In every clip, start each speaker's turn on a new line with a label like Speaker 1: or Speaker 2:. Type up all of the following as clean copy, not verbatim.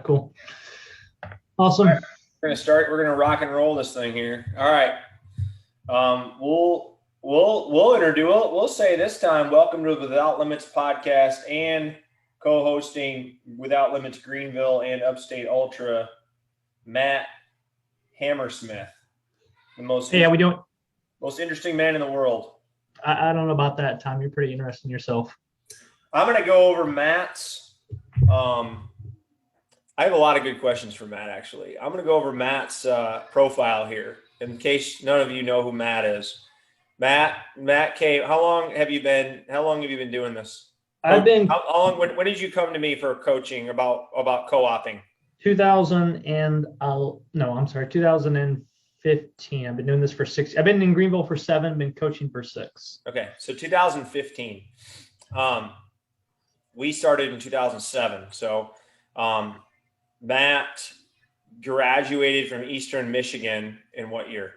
Speaker 1: cool. Awesome.
Speaker 2: All right, we're gonna rock and roll this thing here. All right. We'll say this time, welcome to the Without Limits podcast and co-hosting Without Limits Greenville and Upstate Ultra, Matt Hammersmith, the most interesting man in the world.
Speaker 1: I don't know about that, Tom. You're pretty interesting yourself.
Speaker 2: I'm gonna go over Matt's. I have a lot of good questions for Matt, actually. I'm gonna go over Matt's profile here in case none of you know who Matt is. Matt came. How long have you been doing this? How long? When did you come to me for coaching about co-oping?
Speaker 1: 2015. I've been doing this for 6. I've been in Greenville for 7. Been coaching for 6.
Speaker 2: Okay, so 2015. We started in 2007. So Matt graduated from Eastern Michigan in what year?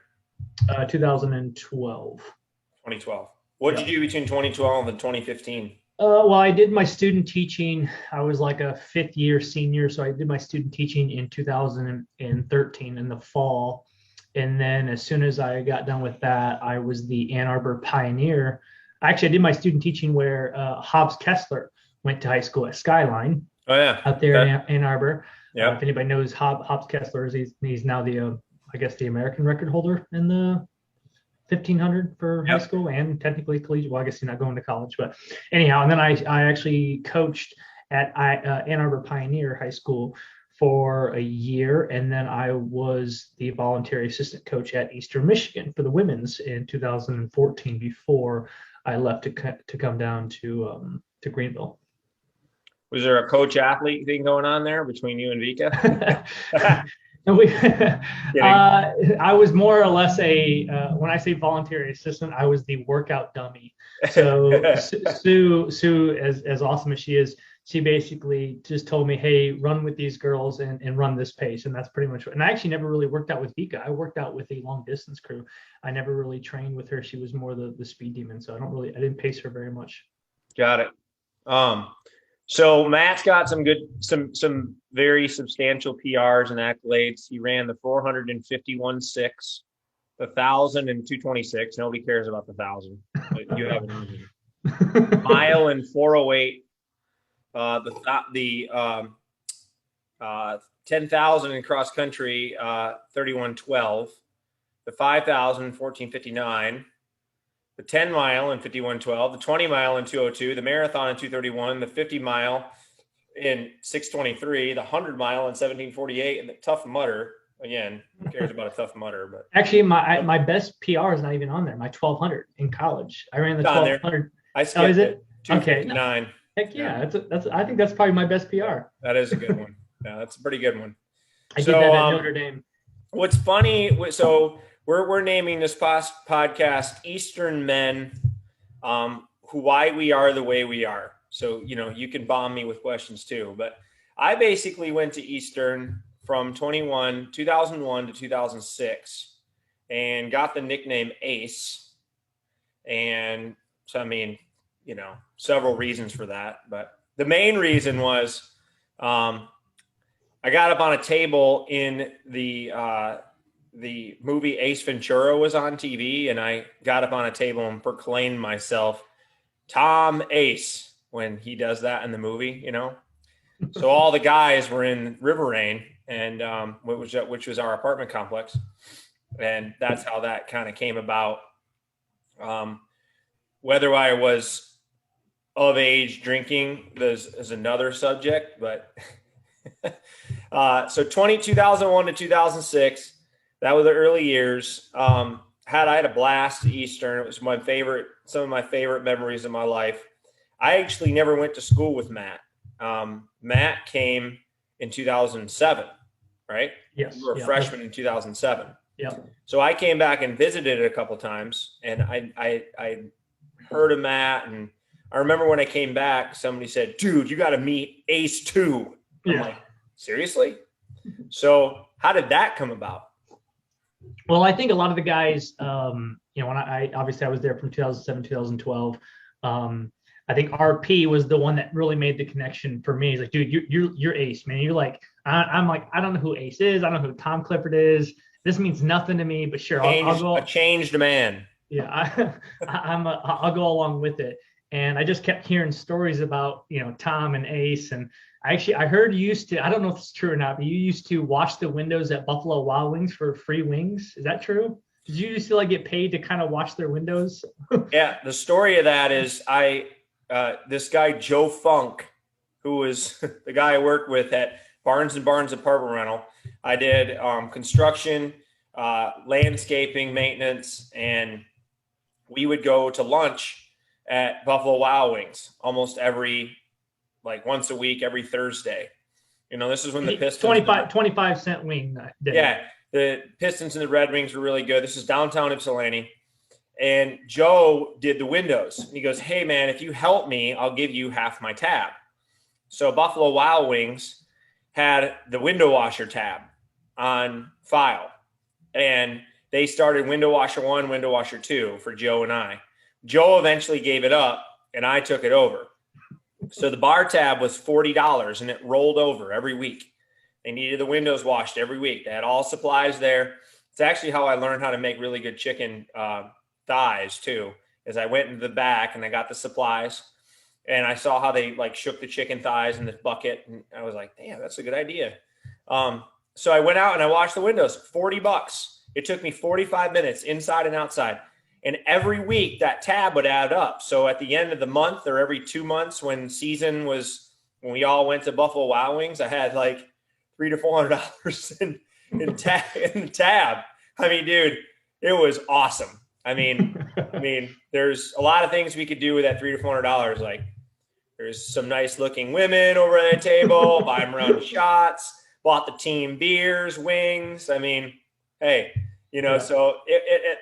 Speaker 1: 2012.
Speaker 2: 2012. What did you do between 2012 and 2015?
Speaker 1: Well, I did my student teaching. I was like a 5th year senior, so I did my student teaching in 2013 in the fall. And then as soon as I got done with that, I was the Ann Arbor Pioneer. Actually, I did my student teaching where Hobbs Kessler went to high school at Skyline.
Speaker 2: Oh, yeah.
Speaker 1: Out there in Ann Arbor.
Speaker 2: Yeah.
Speaker 1: If anybody knows Hobbs Kessler, he's now the American record holder in the 1500 for high school and technically collegiate. Well, I guess he's not going to college, but anyhow. And then I actually coached at Ann Arbor Pioneer High School for a year, and then I was the voluntary assistant coach at Eastern Michigan for the women's in 2014 before I left to come down to Greenville.
Speaker 2: Was there a coach-athlete thing going on there between you and Vika?
Speaker 1: I was more or less when I say voluntary assistant, I was the workout dummy. So Sue, as awesome as she is, she basically just told me, hey, run with these girls and run this pace. And that's pretty much what, and I actually never really worked out with Vika. I worked out with a long distance crew. I never really trained with her. She was more the speed demon. So I didn't pace her very much.
Speaker 2: Got it. So Matt's got some very substantial PRs and accolades. He ran the 451.6, the 1,000 and 226. Nobody cares about the 1,000, but you have an mile and 408. The 10,000 in cross country, 31:12. The 5,000, 14:59. The 10 mile in 51:12, the 20 mile in 2:02, the marathon in 2:31, the 50 mile in 6:23, the 100 mile in 17:48, and the Tough Mudder. Again, who cares about a Tough Mudder? But
Speaker 1: actually, my best PR is not even on there. My 1,200 in college, I ran the 1,200.
Speaker 2: I skipped
Speaker 1: is it?
Speaker 2: 2:59.
Speaker 1: Okay. Heck yeah, that's. I think that's probably my best PR.
Speaker 2: That is a good one. Yeah, that's a pretty good one.
Speaker 1: I did that at Notre Dame.
Speaker 2: What's funny? So. We're naming this podcast Eastern Men, why we are the way we are. So, you can bomb me with questions too. But I basically went to Eastern from 2001 to 2006 and got the nickname Ace. And so, several reasons for that. But the main reason was I got up on a table in the movie Ace Ventura was on TV, and I got up on a table and proclaimed myself Tom Ace when he does that in the movie, So all the guys were in River Rain, and which was our apartment complex, and that's how that kind of came about. Whether I was of age drinking is another subject, but so 2001 to 2006. That was the early years. I had a blast at Eastern. It was some of my favorite memories of my life. I actually never went to school with Matt. Matt came in 2007, right?
Speaker 1: Yes.
Speaker 2: You were a freshman in 2007.
Speaker 1: Yeah.
Speaker 2: So I came back and visited it a couple times, and I heard of Matt, and I remember when I came back, somebody said, "Dude, you got to meet Ace 2." I'm like, seriously? So how did that come about?
Speaker 1: Well, I think a lot of the guys, when I obviously I was there from 2007, 2012. I think RP was the one that really made the connection for me. He's like, dude, you're Ace, man. You're like, I'm like, I don't know who Ace is. I don't know who Tom Clifford is. This means nothing to me, but sure, I'll go.
Speaker 2: A changed man.
Speaker 1: Yeah, I'll go along with it. And I just kept hearing stories about, Tom and Ace. And I heard you used to, I don't know if it's true or not, but you used to wash the windows at Buffalo Wild Wings for free wings. Is that true? Did you used to like get paid to kind of wash their windows?
Speaker 2: Yeah. The story of that is this guy, Joe Funk, who was the guy I worked with at Barnes & Barnes Apartment Rental. I did construction, landscaping, maintenance, and we would go to lunch at Buffalo Wild Wings almost once a week, every Thursday. This is when the Pistons
Speaker 1: 25-cent wing day.
Speaker 2: Yeah, the Pistons and the Red Wings were really good. This is downtown Ypsilanti. And Joe did the windows. And he goes, hey, man, if you help me, I'll give you half my tab. So Buffalo Wild Wings had the window washer tab on file. And they started window washer 1, window washer 2 for Joe and I. Joe eventually gave it up, and I took it over. So the bar tab was $40, and it rolled over every week. They needed the windows washed every week. They had all supplies there. It's actually how I learned how to make really good chicken thighs too, is I went into the back and I got the supplies, and I saw how they shook the chicken thighs in this bucket, and I was like, damn, that's a good idea. So I went out and I washed the windows, $40. It took me 45 minutes inside and outside. And every week that tab would add up. So at the end of the month, or every 2 months when we all went to Buffalo Wild Wings, I had $300 to $400 in the tab. I mean, dude, it was awesome. I mean, there's a lot of things we could do with that $300 to $400. Like, there's some nice looking women over at the table, buy them around shots, bought the team beers, wings. I mean, hey, so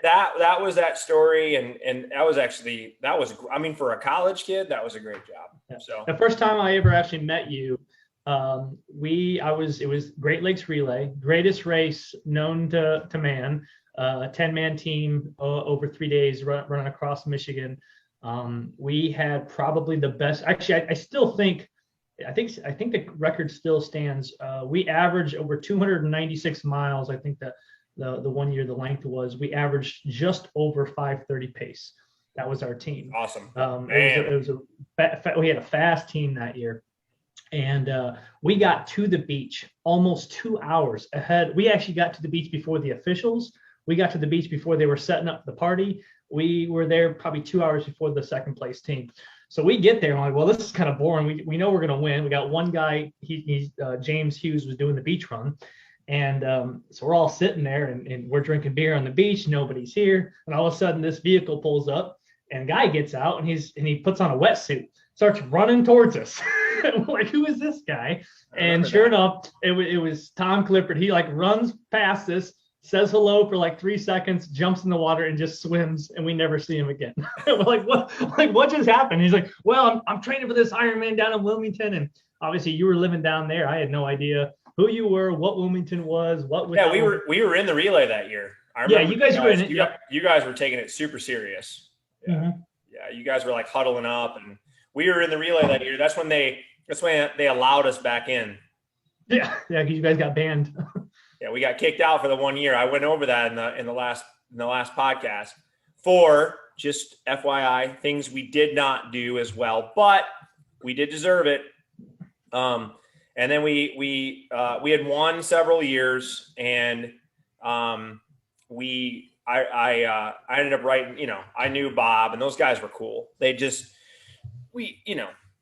Speaker 2: that was that story. And that was, for a college kid, that was a great job.
Speaker 1: Yeah.
Speaker 2: So
Speaker 1: the first time I ever actually met you, it was Great Lakes Relay, greatest race known to man, a 10-man team over 3 days running across Michigan. We had probably the best, actually, I think the record still stands. We averaged over 296 miles. I think that the 1 year the length was, we averaged just over 5:30 pace. That was our team.
Speaker 2: Awesome.
Speaker 1: We had a fast team that year. And we got to the beach almost 2 hours ahead. We actually got to the beach before the officials. We got to the beach before they were setting up the party. We were there probably 2 hours before the second place team. So we get there and I'm like, well, this is kind of boring. We know we're going to win. We got one guy, he's James Hughes, was doing the beach run. And so we're all sitting there and we're drinking beer on the beach. Nobody's here. And all of a sudden this vehicle pulls up and a guy gets out and he puts on a wetsuit, starts running towards us. We're like, who is this guy? And sure enough, it was Tom Clifford. He runs past us, says hello for 3 seconds, jumps in the water and just swims, and we never see him again. We're like, what? What just happened? He's like, well, I'm training for this Ironman down in Wilmington, and obviously you were living down there. I had no idea who you were, what Wilmington was, what was.
Speaker 2: Yeah, we were in the relay that year.
Speaker 1: Yeah, you guys were in it.
Speaker 2: You guys were taking it super serious. Yeah, mm-hmm. Yeah, you guys were huddling up, and we were in the relay that year. That's when they allowed us back in.
Speaker 1: Yeah, because you guys got banned.
Speaker 2: Yeah, we got kicked out for the 1 year. I went over that in the last podcast. For just FYI, things we did not do as well, but we did deserve it. And then we had won several years, and I ended up writing. I knew Bob, and those guys were cool.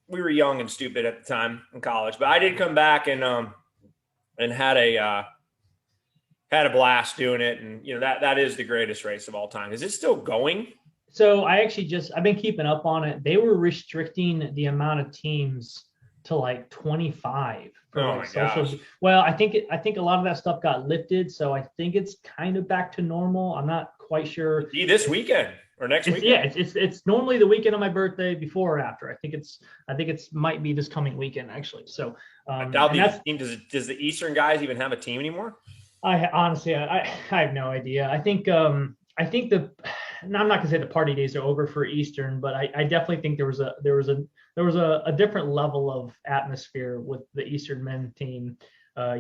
Speaker 2: We were young and stupid at the time in college, but I did come back and had a blast doing it. And, that is the greatest race of all time. Is it still going?
Speaker 1: So I've been keeping up on it. They were restricting the amount of teams to 25 for
Speaker 2: gosh.
Speaker 1: Well, I think a lot of that stuff got lifted. So I think it's kind of back to normal. I'm not quite sure.
Speaker 2: This weekend or next weekend?
Speaker 1: Yeah, it's normally the weekend of my birthday, before or after. I think it's might be this coming weekend actually. So
Speaker 2: I doubt the team. Does the Eastern guys even have a team anymore?
Speaker 1: I honestly, I have no idea. I think and I'm not gonna say the party days are over for Eastern, but I definitely think there was a different level of atmosphere with the Eastern men team,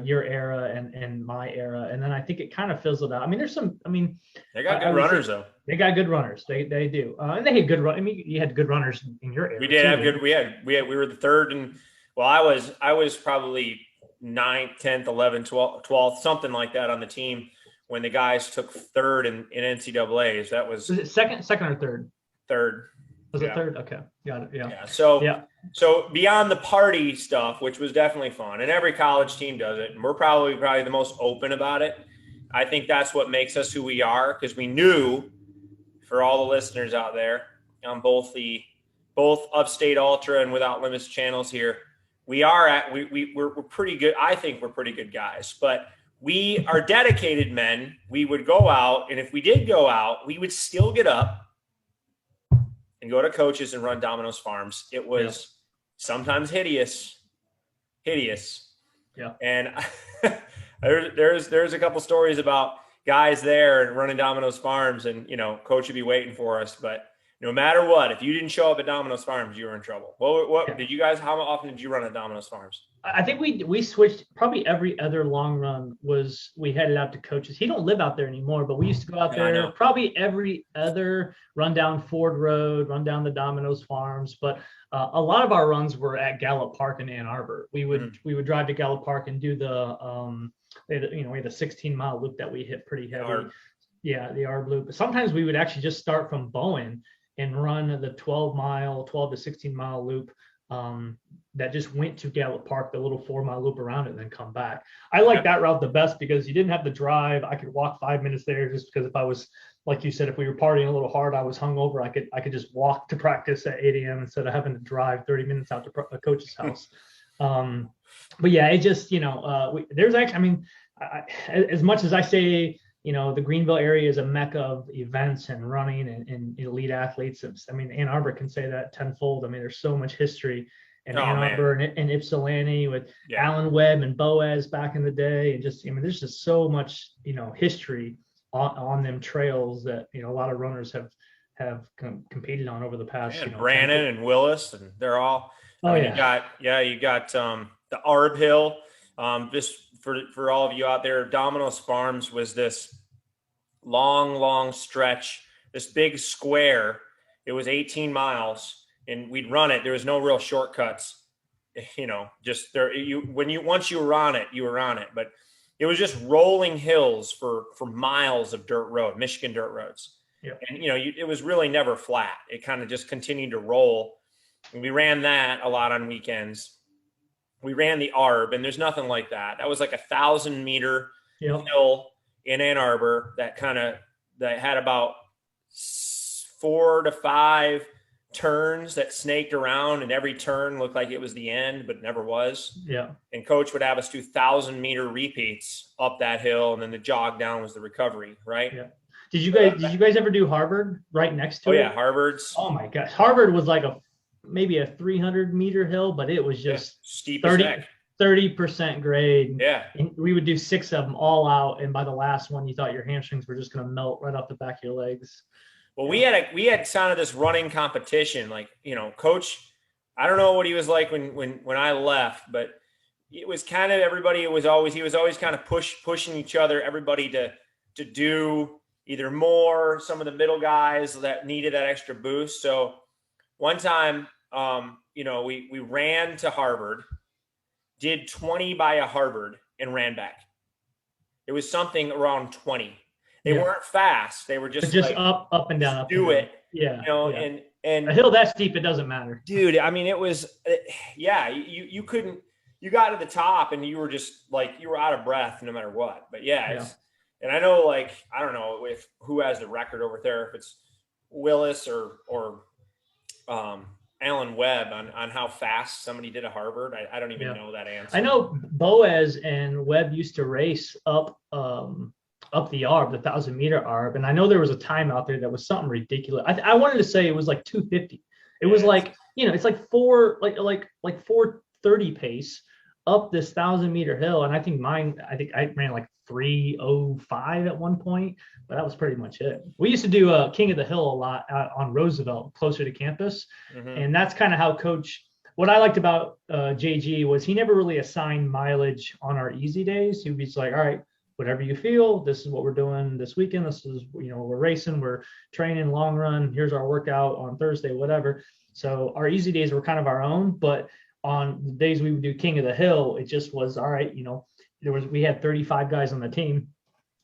Speaker 1: your era and my era, and then I think it kind of fizzled out. I mean,
Speaker 2: They got good runners though.
Speaker 1: They got good runners. They do, and they had good run. I mean, you had good runners in your era.
Speaker 2: We did have good. We were the third, and well, I was probably 9th, 10th, 11th, 12th, something like that on the team when the guys took third in NCAAs. That was
Speaker 1: it second or third?
Speaker 2: Third.
Speaker 1: Was it third? Okay, got it. Yeah.
Speaker 2: So beyond the party stuff, which was definitely fun, and every college team does it, and we're probably the most open about it. I think that's what makes us who we are, because we knew, for all the listeners out there on both Upstate Ultra and Without Limits channels here, we're pretty good. I think we're pretty good guys, but we are dedicated men. We would go out, and if we did go out, we would still get up and go to coaches and run Domino's Farms. It was sometimes hideous.
Speaker 1: Yeah.
Speaker 2: And there's a couple stories about guys there and running Domino's Farms, and coach would be waiting for us, but no matter what, if you didn't show up at Domino's Farms, you were in trouble. Did you guys? How often did you run at Domino's Farms?
Speaker 1: I think we switched. Probably every other long run was we headed out to coaches. He don't live out there anymore, but we used to go out there. Probably every other run down Ford Road, run down the Domino's Farms. But a lot of our runs were at Gallup Park in Ann Arbor. We would drive to Gallup Park and do the we had a 16-mile loop that we hit pretty heavy. Yeah, the ARB loop. Sometimes we would actually just start from Bowen and run the 12 to 16-mile loop that just went to Gallup Park, the little 4-mile loop around it, and then come back. I like that route the best because you didn't have to drive. I could walk 5 minutes there, just because if I was, like you said, if we were partying a little hard, I was hungover, I could just walk to practice at 8 a.m. instead of having to drive 30 minutes out to a coach's house. But yeah, it just, there's actually, I mean, as much as I say, the Greenville area is a mecca of events and running and elite athletes. I mean, Ann Arbor can say that tenfold. I mean, there's so much history in Ann Arbor and Ypsilanti with Alan Webb and Boaz back in the day. And just, there's just so much, history on them trails that, a lot of runners have competed on over the past.
Speaker 2: Brannon and Willis, and they're all, you got the Arb Hill. Just for all of you out there, Domino's Farms was this long stretch, this big square. It was 18 miles, and we'd run it. There was no real shortcuts, just there. Once you were on it, you were on it. But it was just rolling hills for miles of dirt road, Michigan dirt roads. Yeah. And it was really never flat. It kind of just continued to roll. And we ran that a lot on weekends. We ran the ARB, and there's nothing like that. That was like 1,000-meter hill in Ann Arbor that had about 4 to 5 turns that snaked around, and every turn looked like it was the end, but never was. Yeah. And coach would have us do 1,000-meter repeats up that hill, and then the jog down was the recovery, right? Yeah.
Speaker 1: Did you guys ever do Harvard right next to it?
Speaker 2: Oh yeah, Harvard's.
Speaker 1: Oh my gosh, Harvard was like maybe a 300-meter hill, but it was just
Speaker 2: steep
Speaker 1: 30% grade.
Speaker 2: Yeah.
Speaker 1: And we would do 6 of them all out, and by the last one, you thought your hamstrings were just going to melt right off the back of your legs.
Speaker 2: Well, we had kind of this running competition, like, coach, I don't know what he was like when I left, but it was kind of everybody. He was always kind of pushing each other, everybody to do either more, some of the middle guys that needed that extra boost. So one time, we ran to Harvard, did 20 by a Harvard, and ran back. It was something around 20. They weren't fast. They were just
Speaker 1: up and down.
Speaker 2: Do it.
Speaker 1: Yeah.
Speaker 2: And
Speaker 1: a hill that steep, it doesn't matter.
Speaker 2: Dude, I mean, it was, you couldn't, you got to the top and you were just like, you were out of breath no matter what. But and I know, like, I don't know who has the record over there, if it's Willis or Alan Webb on how fast somebody did a Harvard. I don't even know that answer.
Speaker 1: I know Boaz and Webb used to race up the ARB, the 1,000-meter ARB, and I know there was a time out there that was something ridiculous. I wanted to say it was like 250. It was like, it's like 430 pace, up this 1,000-meter hill. And I think I ran like 3:05 at one point, but that was pretty much it. We used to do King of the Hill a lot on Roosevelt, closer to campus.
Speaker 2: Mm-hmm.
Speaker 1: And that's kind of how what I liked about JG was he never really assigned mileage on our easy days. He would be just like, all right, whatever you feel, this is what we're doing this weekend. This is, we're racing, we're training long run. Here's our workout on Thursday, whatever. So our easy days were kind of our own, but on the days we would do King of the Hill, it just was, all right, we had 35 guys on the team,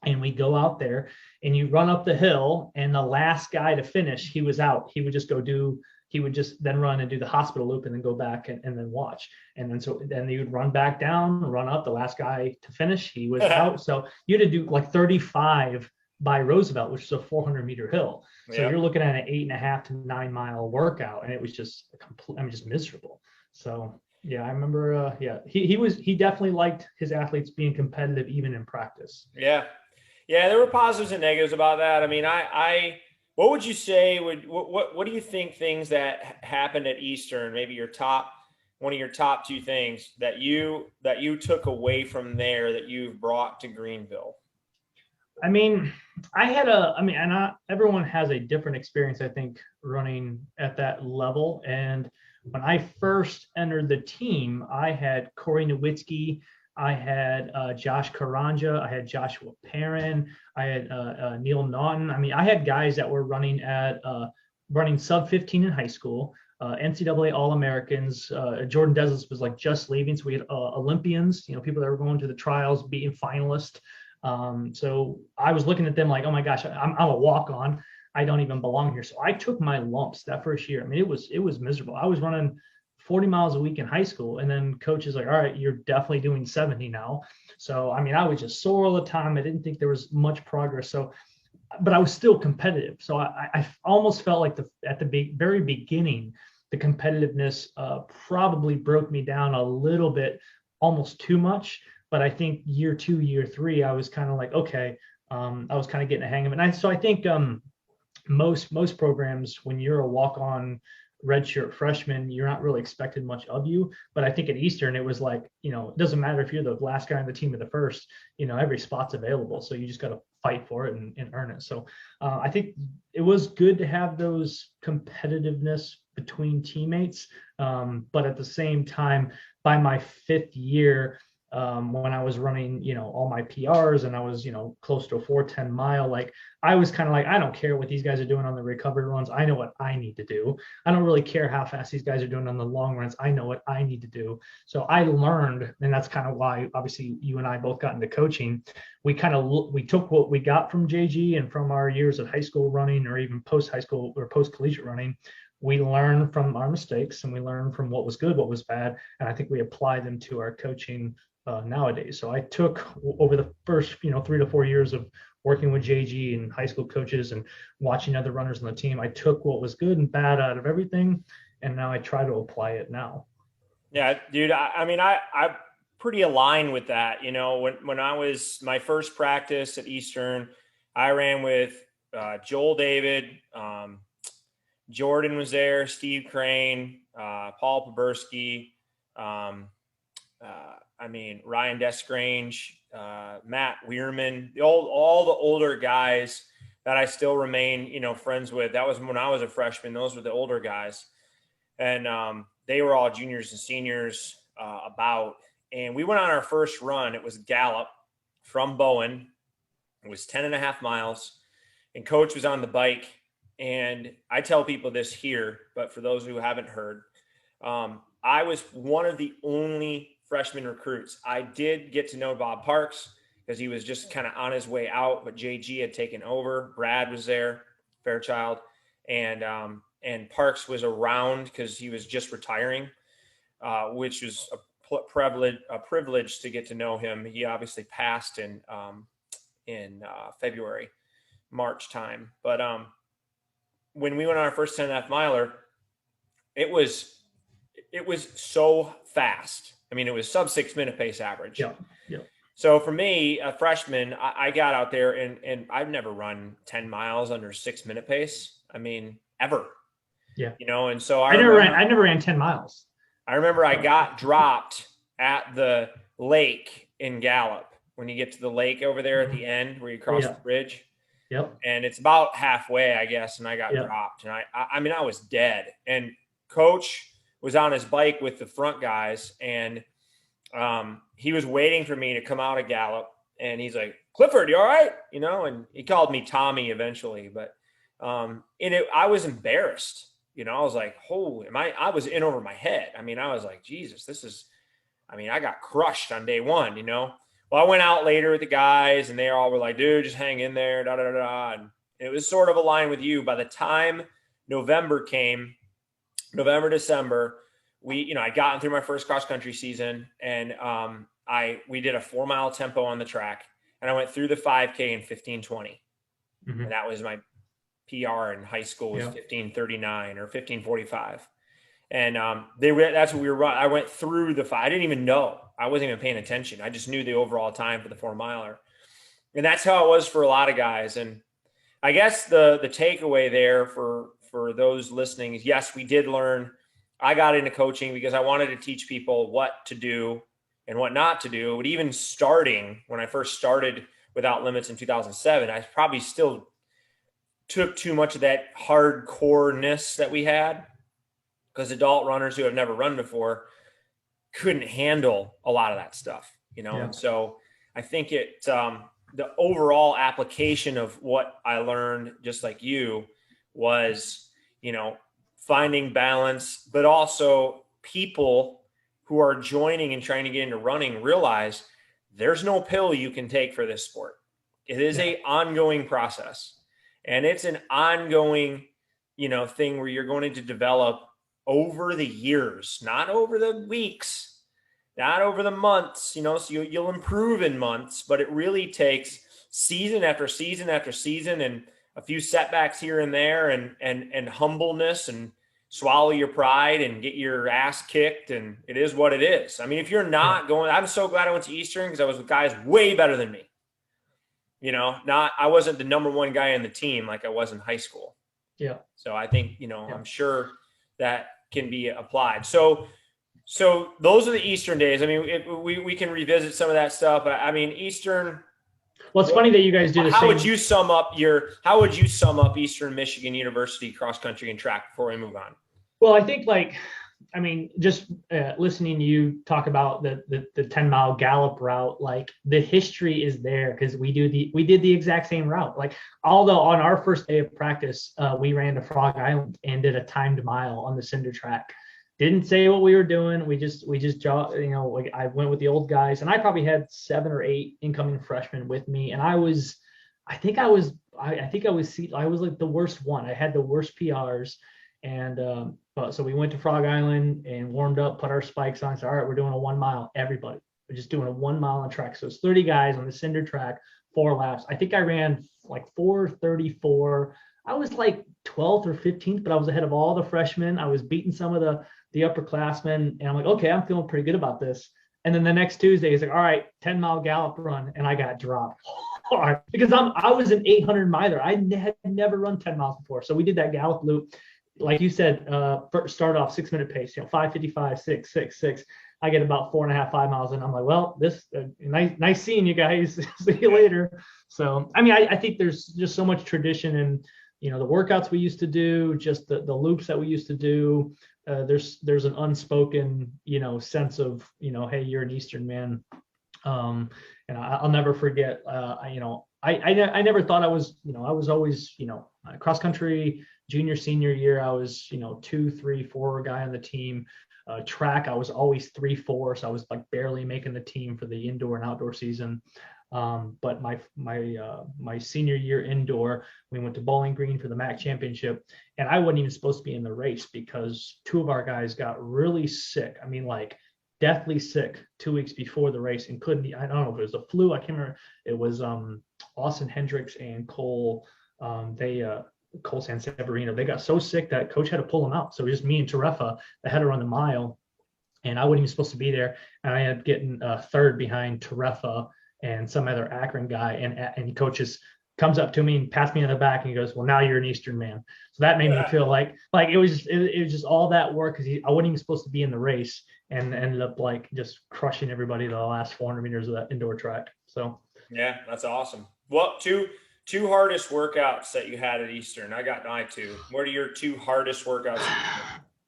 Speaker 1: and we go out there and you run up the hill, and the last guy to finish, he was out. He would just then run and do the hospital loop and then go back and then watch. And then you would run back down, run up, the last guy to finish, he was out. So you had to do like 35 by Roosevelt, which is a 400-meter hill. So you're looking at an 8.5 to 9 mile workout, and it was just just miserable. So yeah, I remember. He definitely liked his athletes being competitive even in practice.
Speaker 2: Yeah, there were positives and negatives about that. I mean, what would you say? What do you think things that happened at Eastern? Maybe one of your top two things that you took away from there that you've brought to Greenville.
Speaker 1: I mean, everyone has a different experience, I think, running at that level. And when I first entered the team, I had Corey Nowitzki, I had Josh Karanja, I had Joshua Perrin, I had Neil Naughton. I mean, I had guys that were running sub 15 in high school, NCAA All-Americans. Jordan Deslis was like just leaving, so we had Olympians, people that were going to the trials, being finalists. So I was looking at them like, oh my gosh, I'm a walk-on. I don't even belong here. So I took my lumps that first year. I mean, it was miserable. I was running 40 miles a week in high school, and then coach is like, all right, you're definitely doing 70 now. So, I mean, I was just sore all the time. I didn't think there was much progress. So, but I was still competitive. So I almost felt like at the very beginning, the competitiveness probably broke me down a little bit, almost too much. But I think year 2, year 3, I was kind of like, okay, I was kind of getting a hang of it. And I think most programs, when you're a walk-on redshirt freshman, you're not really expected much of you. But I think at Eastern, it was like, it doesn't matter if you're the last guy on the team or the first, every spot's available. So you just got to fight for it and earn it. So I think it was good to have those competitiveness between teammates. But at the same time, by my 5th year, when I was running, all my PRs, and I was, close to a 4:10 mile, like I was kind of like, I don't care what these guys are doing on the recovery runs. I know what I need to do. I don't really care how fast these guys are doing on the long runs. I know what I need to do. So I learned, and that's kind of why, obviously, you and I both got into coaching. We took what we got from JG and from our years of high school running, or even post high school or post collegiate running. We learned from our mistakes, and we learned from what was good, what was bad, and I think we applied them to our coaching nowadays. So I took, over the first 3 to 4 years of working with JG and high school coaches and watching other runners on the team, I took what was good and bad out of everything, and now I try to apply it now.
Speaker 2: Yeah, dude. I mean, I'm pretty aligned with that. When I was my first practice at Eastern, I ran with Joel David, Jordan was there, Steve Crane, Paul Poberski, Ryan Desgrange, Matt Weirman, all the older guys that I still remain, friends with. That was when I was a freshman. Those were the older guys. And they were all juniors and seniors and we went on our first run. It was Gallup from Bowen. It was 10.5 miles, and coach was on the bike. And I tell people this here, but for those who haven't heard, I was one of the only freshman recruits. I did get to know Bob Parks because he was just kind of on his way out, but JG had taken over. Brad was there, Fairchild, and Parks was around because he was just retiring, which was a privilege to get to know him. He obviously passed in February, March time. But when we went on our first 10.5 miler, it was so fast. I mean, it was sub 6 minute pace average.
Speaker 1: Yeah.
Speaker 2: So for me, a freshman, I got out there and I've never run 10 miles under 6 minute pace. I mean, ever.
Speaker 1: Yeah.
Speaker 2: And so
Speaker 1: I never ran 10 miles.
Speaker 2: I remember I got dropped at the lake in Gallup. When you get to the lake over there at the end where you cross the bridge.
Speaker 1: Yep.
Speaker 2: And it's about halfway, I guess, and I got dropped. And I mean, I was dead. And coach was on his bike with the front guys, and he was waiting for me to come out of Gallup. And he's like, Clifford, you all right? You know, and he called me Tommy eventually. But I was embarrassed. You know, I was like, holy, I was in over my head. I mean, I was like, Jesus, I got crushed on day one, you know. Well, I went out later with the guys, and they all were like, dude, just hang in there, da, da, da, da. And it was sort of aligned with you. By the time November came, December, I'd gotten through my first cross-country season, and we did a 4-mile tempo on the track, and I went through the 5K in 15:20. And that was my PR in high school, was 15:39 or 15:45. And that's what we were running. I went through the 5. I didn't even know. I wasn't even paying attention. I just knew the overall time for the 4-miler. And that's how it was for a lot of guys. And I guess the takeaway there for those listening is, yes, we did learn. I got into coaching because I wanted to teach people what to do and what not to do. But even starting, when I first started Without Limits in 2007, I probably still took too much of that hardcore-ness that we had, because adult runners who have never run before couldn't handle a lot of that stuff, you know? And so I think the overall application of what I learned, just like you, was, you know, finding balance, but also people who are joining and trying to get into running realize there's no pill you can take for this sport. It is a ongoing process, and it's an ongoing, you know, thing where you're going to develop over the years, not over the weeks, not over the months, you know, so you'll improve in months, but it really takes season after season after season, and a few setbacks here and there, and humbleness, and swallow your pride and get your ass kicked. And it is what it is. I mean, if you're not going, I'm so glad I went to Eastern, because I was with guys way better than me. You know, I wasn't the number one guy on the team like I was in high school.
Speaker 1: Yeah.
Speaker 2: So I think, you know, I'm sure that can be applied. So those are the Eastern days. I mean, we can revisit some of that stuff. I mean, Eastern.
Speaker 1: Well, it's funny that you guys do the same.
Speaker 2: How would you sum up Eastern Michigan University cross country and track before we move on?
Speaker 1: Well, I think just listening to you talk about the 10-mile Gallup route, like the history is there, because we did the exact same route. Like, although on our first day of practice, we ran to Frog Island and did a timed mile on the cinder track. Didn't say what we were doing. We just you know, like, I went with the old guys, and I probably had 7 or 8 incoming freshmen with me, and I was like the worst one. I had the worst PRs. And so we went to Frog Island and warmed up, put our spikes on. So, all right, we're doing a 1 mile, everybody. We're just doing a 1 mile on track. So it's 30 guys on the cinder track, 4 laps. I think I ran like 4:34. I was like 12th or 15th, but I was ahead of all the freshmen. I was beating some of the upperclassmen, and I'm like, okay, I'm feeling pretty good about this. And then the next Tuesday, he's like, all right, 10-mile Gallup run, and I got dropped hard because I was an 800 miler. I had never run 10 miles before. So we did that Gallup loop. Like you said, start off 6-minute pace, you know, 5:55, 6, 6, 6. I get about 4.5, 5 miles, and I'm like, well, this nice seeing you guys. See you later. So, I mean, I think there's just so much tradition in, you know, the workouts we used to do, just the loops that we used to do. There's an unspoken, you know, sense of, you know, hey, you're an Eastern man. And I'll never forget, you know, I never thought I was always, you know, cross country junior, senior year, I was, you know, 2, 3, 4 guy on the team. Track, I was always 3, 4. So I was like barely making the team for the indoor and outdoor season. But my senior year indoor, we went to Bowling Green for the MAC championship, and I wasn't even supposed to be in the race because 2 of our guys got really sick. I mean, like deathly sick 2 weeks before the race, and couldn't be, I don't know if it was the flu. I can't remember. It was Austin Hendricks and Cole. Cole Sanseverino. They got so sick that coach had to pull them out. So it was just me and Terefa that had to run the mile, and I wasn't even supposed to be there. And I ended up getting third behind Terefa and some other Akron guy, and coaches comes up to me and pats me on the back and he goes, "Well, now you're an Eastern man." So that made me feel like it was just all that work, because I wasn't even supposed to be in the race, and ended up like just crushing everybody the last 400 meters of that indoor track. So
Speaker 2: yeah, that's awesome. Well, two hardest workouts that you had at Eastern. I got my two. What are your two hardest workouts?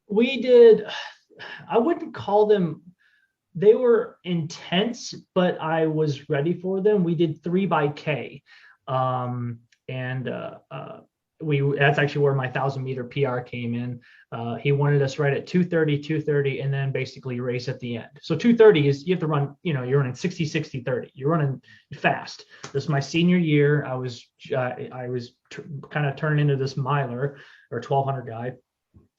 Speaker 1: we did, I wouldn't call them, they were intense, but I was ready for them. We did 3x K. And that's actually where my 1,000-meter PR came in. He wanted us right at 2:30, and then basically race at the end. So 2:30 is, you have to run, you're running 60, 60, 30. You're running fast. This is my senior year. I was kind of turning into this miler or 1,200 guy.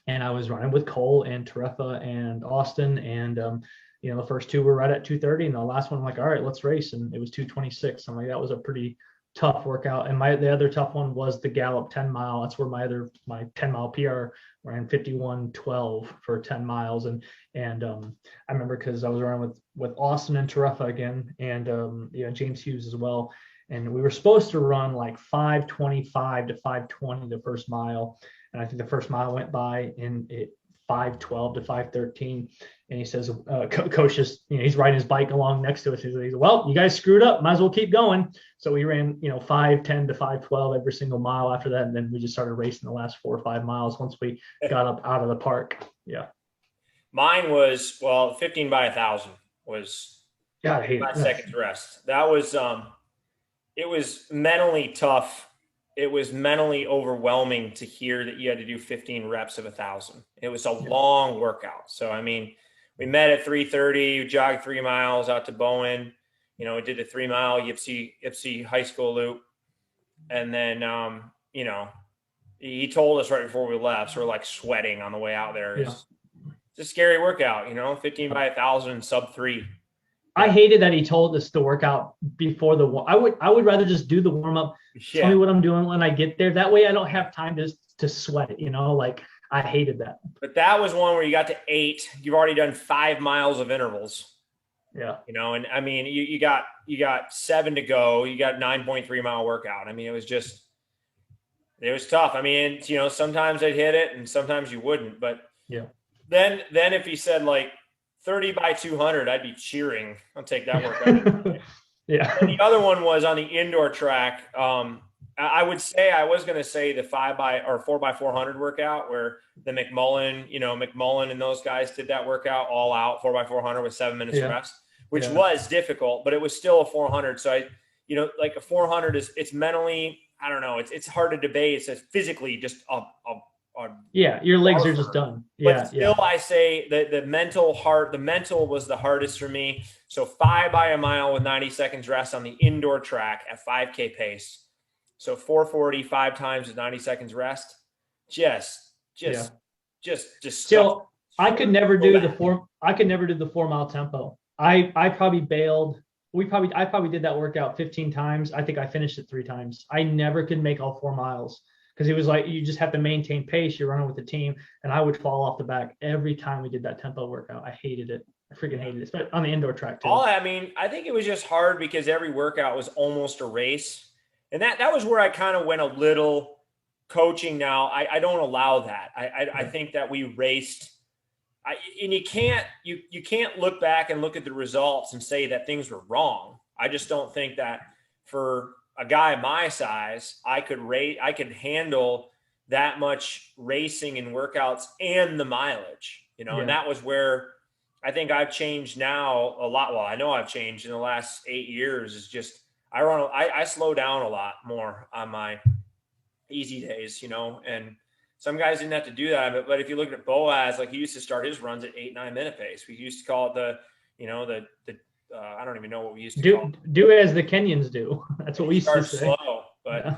Speaker 1: And I was running with Cole and Terefa and Austin. And, the first two were right at 2:30. And the last one, I'm like, all right, let's race. And it was 2:26. I'm like, that was a pretty tough workout. And the other tough one was the Gallup 10 mile. That's where my 10 mile PR ran 51:12 for 10 miles. And I remember because I was running with Austin and Terefa again, and James Hughes as well. And we were supposed to run like 5:25 to 5:20 the first mile. And I think the first mile went by in 5:12 to 5:13. And he says, coach just, he's riding his bike along next to us. He's like, well, you guys screwed up. Might as well keep going. So we ran, 5:10 to 5:12 every single mile after that. And then we just started racing the last 4 or 5 miles once we got up out of the park. Yeah.
Speaker 2: Mine was, 15 by 1,000 was my second rest. That was, it was mentally tough. It was mentally overwhelming to hear that you had to do 15 reps of 1,000. It was a long workout. So, we met at 3:30, we jogged 3 miles out to Bowen. We did the 3 mile Ypsi high school loop. And then, he told us right before we left, so we're like sweating on the way out there. It's a scary workout, 15 by 1,000 sub 3.
Speaker 1: I hated that he told us to work out before the warm. I would rather just do the warm up. Yeah. Tell me what I'm doing when I get there. That way I don't have time to sweat it, I hated that.
Speaker 2: But that was one where you got to 8. You've already done 5 miles of intervals.
Speaker 1: Yeah.
Speaker 2: And you got 7 to go. You got 9.3 mile workout. It was tough. Sometimes I'd hit it and sometimes you wouldn't. But
Speaker 1: yeah.
Speaker 2: Then if he said like 30 by 200, I'd be cheering. I'll take that workout.
Speaker 1: Yeah.
Speaker 2: And the other one was on the indoor track. I was going to say the 4 by 400 workout where the McMullen and those guys did that workout all out 4 by 400 with 7 minutes rest, which was difficult, but it was still a 400. So like a 400 it's mentally, I don't know. It's hard to debate. It's physically just
Speaker 1: your legs are just done. Yeah.
Speaker 2: But still, I say that the mental was the hardest for me. So 5 by a mile with 90 seconds rest on the indoor track at 5K pace. So 4:40 5 times with 90 seconds rest. Just.
Speaker 1: Still, I could never do the 4 mile tempo. I probably bailed. I probably did that workout 15 times. I think I finished it 3 times. I never could make all 4 miles. Because it was like, you just have to maintain pace. You're running with the team. And I would fall off the back every time we did that tempo workout. I hated it. I freaking hated it. But on the indoor track too.
Speaker 2: I think it was just hard because every workout was almost a race. And that was where I kind of went a little coaching now. I don't allow that. I think that we raced. And you can't look back and look at the results and say that things were wrong. I just don't think that for a guy my size, I could handle that much racing and workouts and the mileage, and that was where I think I've changed now a lot. Well, I know I've changed in the last 8 years. Is just, I slow down a lot more on my easy days, and some guys didn't have to do that. But if you look at Boaz, like he used to start his runs at 8-9 minute pace. We used to call it the I don't even know what we used to call it.
Speaker 1: Do as the Kenyans do. That's what we used to say.
Speaker 2: Slow, but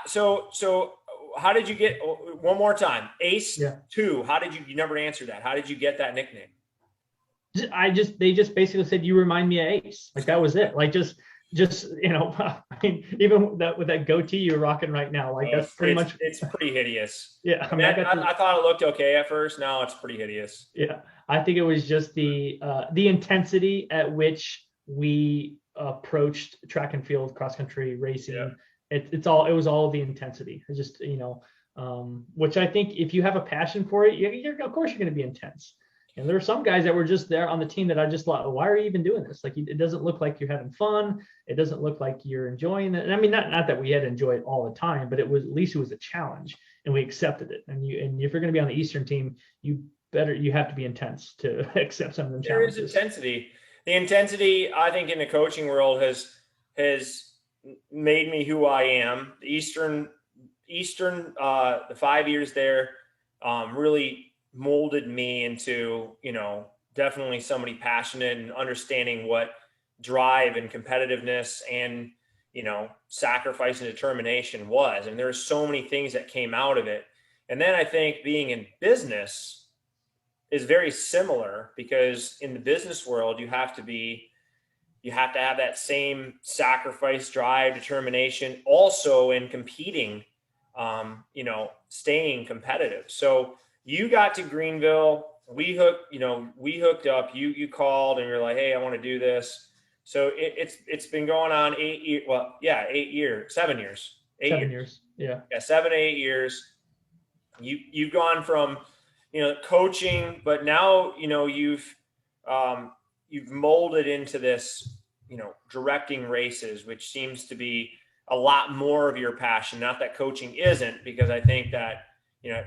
Speaker 2: so how did you get, one more time, Ace 2? How did you never answered that? How did you get that nickname?
Speaker 1: They just basically said, you remind me of Ace. Like that was it. Like just even with that goatee you're rocking right now, like that's pretty much.
Speaker 2: It's pretty hideous.
Speaker 1: Yeah,
Speaker 2: I thought it looked okay at first. Now it's pretty hideous.
Speaker 1: Yeah, I think it was just the intensity at which we approached track and field cross country racing it was all the intensity. It's just, which I think if you have a passion for it, you're of course you're going to be intense. And there are some guys that were just there on the team that I just thought, why are you even doing this? Like, it doesn't look like you're having fun. It doesn't look like you're enjoying it. And I mean, not that we had to enjoy it all the time, but at least it was a challenge and we accepted it. And if you're going to be on the Eastern team, you have to be intense to accept some of them challenges.
Speaker 2: There is intensity. The intensity, I think, in the coaching world has made me who I am. The Eastern, the 5 years there, really molded me into, definitely somebody passionate and understanding what drive and competitiveness and, sacrifice and determination was. And there are so many things that came out of it. And then I think being in business is very similar, because in the business world, you have to have that same sacrifice, drive, determination, also in competing, staying competitive. So you got to Greenville, we hooked up, you called and you're like, hey, I want to do this. So it's been going on 8 years. Well, yeah, 8 years, 7 years,
Speaker 1: 7 years. Yeah.
Speaker 2: Yeah. 7 to 8 years. You've gone from, coaching, but now, you've molded into this, directing races, which seems to be a lot more of your passion. Not that coaching isn't, because I think that,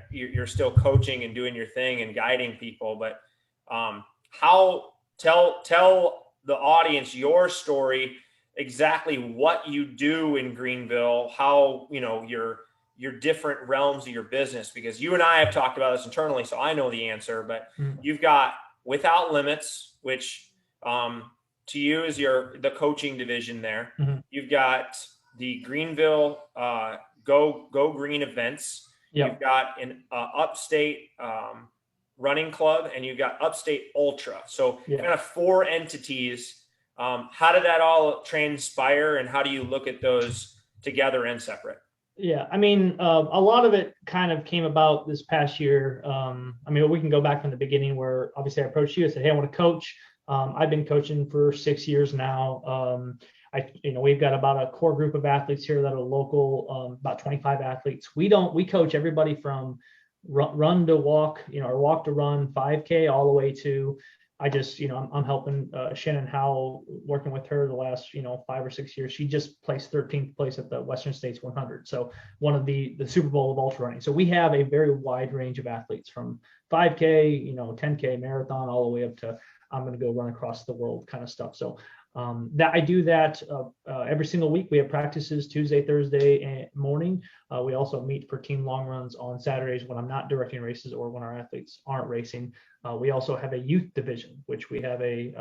Speaker 2: you're still coaching and doing your thing and guiding people, but tell the audience your story, exactly what you do in Greenville, how, your different realms of your business, because you and I have talked about this internally, so I know the answer, but you've got Without Limits, which to you is the coaching division there. Mm-hmm. You've got the Greenville Go Green events. Yep. You've got an upstate running club, and you've got Upstate Ultra. So kind of 4 entities. How did that all transpire, and how do you look at those together and separate?
Speaker 1: Yeah, I mean, a lot of it kind of came about this past year. We can go back from the beginning, where obviously I approached you. I said, hey, I want to coach. I've been coaching for 6 years now. We've got about a core group of athletes here that are local, about 25 athletes. We coach everybody from run to walk, or walk to run, 5K, all the way to, I'm helping Shannon Howell, working with her the last, 5 or 6 years. She just placed 13th place at the Western States 100. So one of the Super Bowl of ultra running. So we have a very wide range of athletes, from 5K, 10K marathon, all the way up to I'm going to go run across the world kind of stuff. So that I do that every single week. We have practices Tuesday, Thursday morning. We also meet for team long runs on Saturdays when I'm not directing races or when our athletes aren't racing. We also have a youth division, which we have a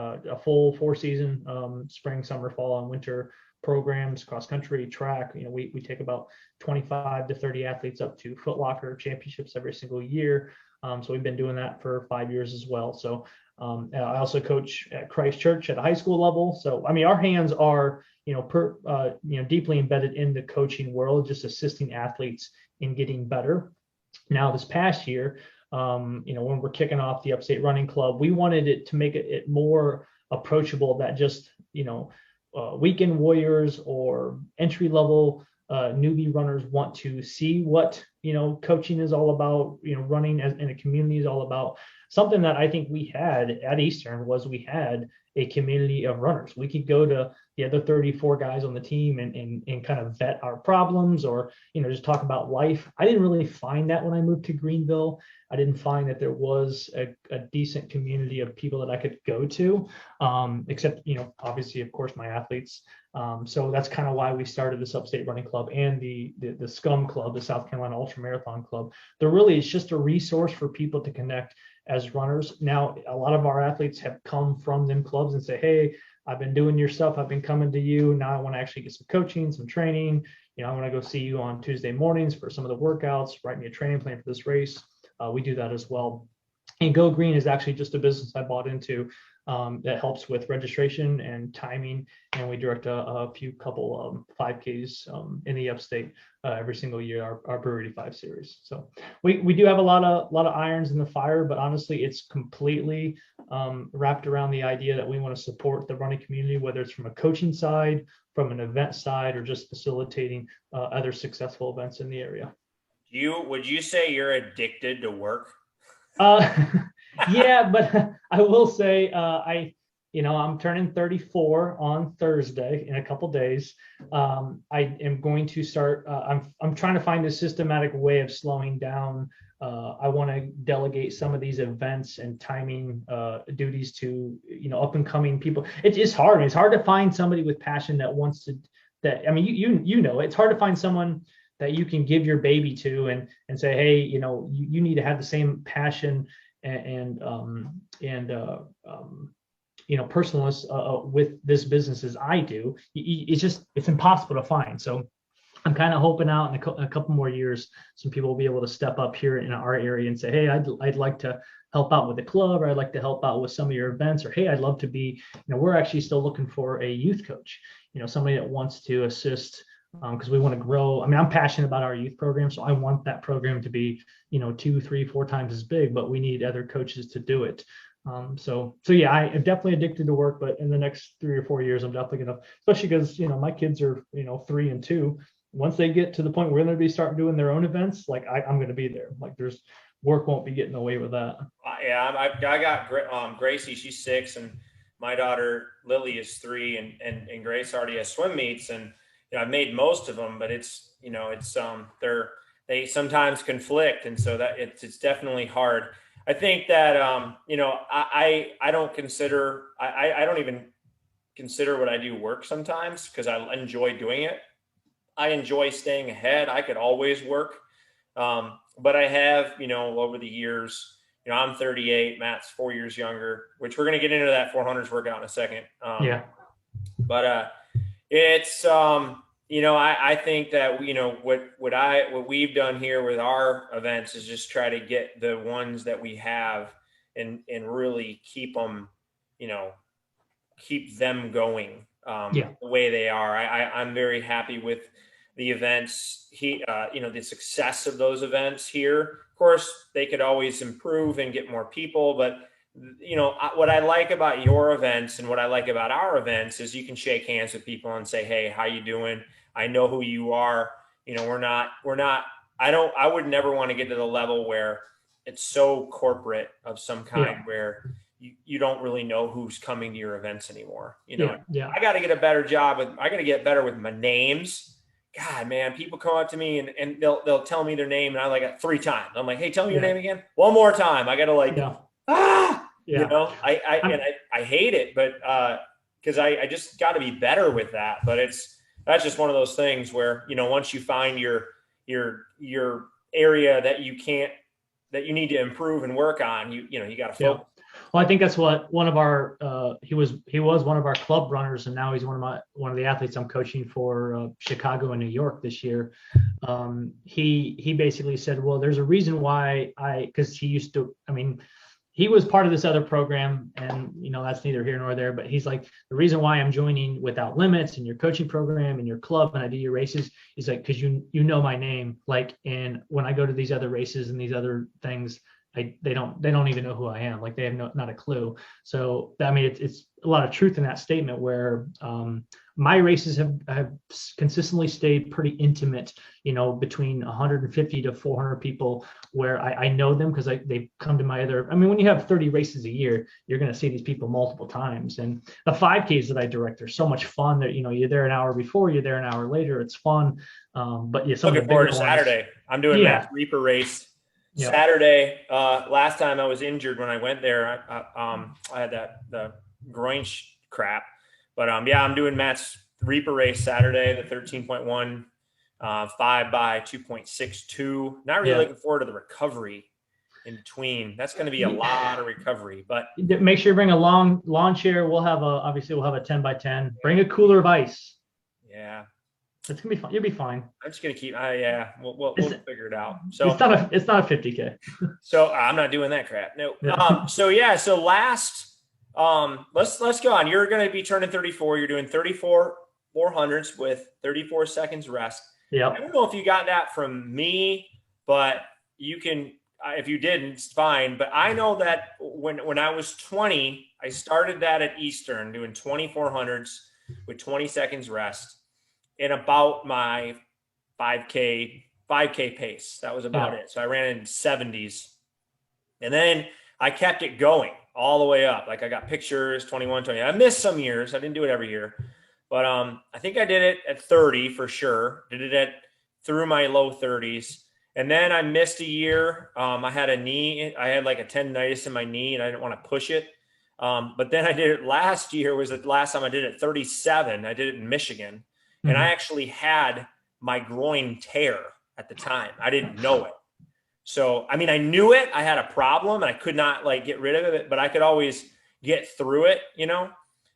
Speaker 1: full 4-season spring, summer, fall, and winter programs, cross country, track. We take about 25 to 30 athletes up to Foot Locker championships every single year. So we've been doing that for 5 years as well. So I also coach at Christ Church at a high school level. So, our hands are, deeply embedded in the coaching world, just assisting athletes in getting better. Now, this past year, when we're kicking off the Upstate Running Club, we wanted it to make it more approachable, that just, weekend warriors or entry level newbie runners want to see what, coaching is all about, running in a community is all about. Something that I think we had at Eastern was we had a community of runners. We could go to the other 34 guys on the team and kind of vet our problems, or, just talk about life. I didn't really find that when I moved to Greenville. I didn't find that there was a decent community of people that I could go to, except, obviously, of course, my athletes. So that's kind of why we started this Upstate Running Club and the SCUM Club, the South Carolina Ultra Marathon Club. There really is just a resource for people to connect as runners. Now, a lot of our athletes have come from them clubs and say, hey, I've been doing your stuff. I've been coming to you. Now I want to actually get some coaching, some training. I want to go see you on Tuesday mornings for some of the workouts, write me a training plan for this race. We do that as well. And Go Green is actually just a business I bought into that helps with registration and timing. And we direct a couple 5Ks in the upstate every single year, our Brewery 5 series. So we do have a lot of irons in the fire, but honestly, it's completely wrapped around the idea that we want to support the running community, whether it's from a coaching side, from an event side or just facilitating other successful events in the area.
Speaker 2: Would you say you're addicted to work?
Speaker 1: Uh, yeah, but I will say I'm turning 34 on Thursday in a couple days. I am going to start. I'm trying to find a systematic way of slowing down. I want to delegate some of these events and timing duties to up and coming people. It is hard. It's hard to find somebody with passion that wants to. That I mean, you know, it's hard to find someone that you can give your baby to and say, hey, you need to have the same passion and personalness with this business as I do. It's impossible to find. So I'm kind of hoping out in a couple more years, some people will be able to step up here in our area and say, hey, I'd like to help out with the club, or I'd like to help out with some of your events, or hey, I'd love to be, we're actually still looking for a youth coach, somebody that wants to assist because we want to grow. I mean, I'm passionate about our youth program, so I want that program to be, 2, 3, 4 times as big, but we need other coaches to do it. So yeah, I am definitely addicted to work, but in the next 3 or 4 years, I'm definitely gonna, especially because my kids are 3 and 2. Once they get to the point where they're gonna be starting doing their own events, like I'm gonna be there. Like there's work won't be getting away with that.
Speaker 2: Yeah, I got Gracie, she's 6, and my daughter Lily is 3, and Grace already has swim meets, and I've made most of them, but it's they sometimes conflict, and so that it's definitely hard. I think that I don't even consider what I do work sometimes because I enjoy doing it. I enjoy staying ahead. I could always work, but I have over the years. I'm 38. Matt's 4 years younger, which we're going to get into that 400s workout in a second.
Speaker 1: Yeah.
Speaker 2: But it's I think that what we've done here with our events is just try to get the ones that we have and really keep them going the way they are. I'm very happy with the events the success of those events here. Of course, they could always improve and get more people, but what I like about your events and what I like about our events is you can shake hands with people and say, hey, how you doing? I know who you are. I would never want to get to the level where it's so corporate of some kind where you don't really know who's coming to your events anymore. I got to get a better job I got to get better with my names. God, man, people come up to me and they'll tell me their name and I like it 3 times. I'm like, hey, tell me your name again. One more time. I got to I hate it, but because I just got to be better with that. But that's just one of those things where once you find your area that you need to improve and work on, you got to focus.
Speaker 1: Well, I think that's what one of our he was one of our club runners, and now he's one of the athletes I'm coaching for Chicago and New York this year. He basically said, well, there's a reason why because he used to, he was part of this other program, and that's neither here nor there, but he's like, the reason why I'm joining Without Limits and your coaching program and your club and I do your races is like, because you know my name, like, and when I go to these other races and these other things, they don't even know who I am. Like they have not a clue. So it's a lot of truth in that statement where my races have consistently stayed pretty intimate, between 150 to 400 people where I know them because they come to my other, when you have 30 races a year, you're going to see these people multiple times. And the 5Ks that I direct are so much fun that, you're there an hour before, you're there an hour later. It's fun. But yeah,
Speaker 2: looking forward to Saturday. I'm doing that Reaper race. Yep. Saturday, last time I was injured when I went there, I had the groin crap, but I'm doing Matt's Reaper race Saturday, the 13.1, 5 by 2.62. Not really looking forward to the recovery in between. That's going to be a lot of recovery, but
Speaker 1: make sure you bring a long lawn chair. Obviously we'll have a 10 by 10. Bring a cooler of ice.
Speaker 2: Yeah.
Speaker 1: It's gonna be fun. You'll be fine.
Speaker 2: I'm just gonna keep. We'll figure it out. So
Speaker 1: it's not a 50K.
Speaker 2: So I'm not doing that crap. No. Yeah. So last, let's go on. You're gonna be turning 34. You're doing 34 400s with 34 seconds rest.
Speaker 1: Yeah.
Speaker 2: I don't know if you got that from me, but you can. If you didn't, it's fine. But I know that when I was 20, I started that at Eastern doing 2400s. with 20 seconds rest in about my 5K pace. That was about it. So I ran in 70s. And then I kept it going all the way up. Like I got pictures, 21, 20. I missed some years. I didn't do it every year. But I think I did it at 30 for sure. Did it through my low 30s. And then I missed a year. I had like a tendonitis in my knee and I didn't want to push it. But then I did it last year, was the last time I did it 37. I did it in Michigan. And I actually had my groin tear at the time. I didn't know it. So, I mean, I knew it. I had a problem and I could not like get rid of it, but I could always get through it, you know?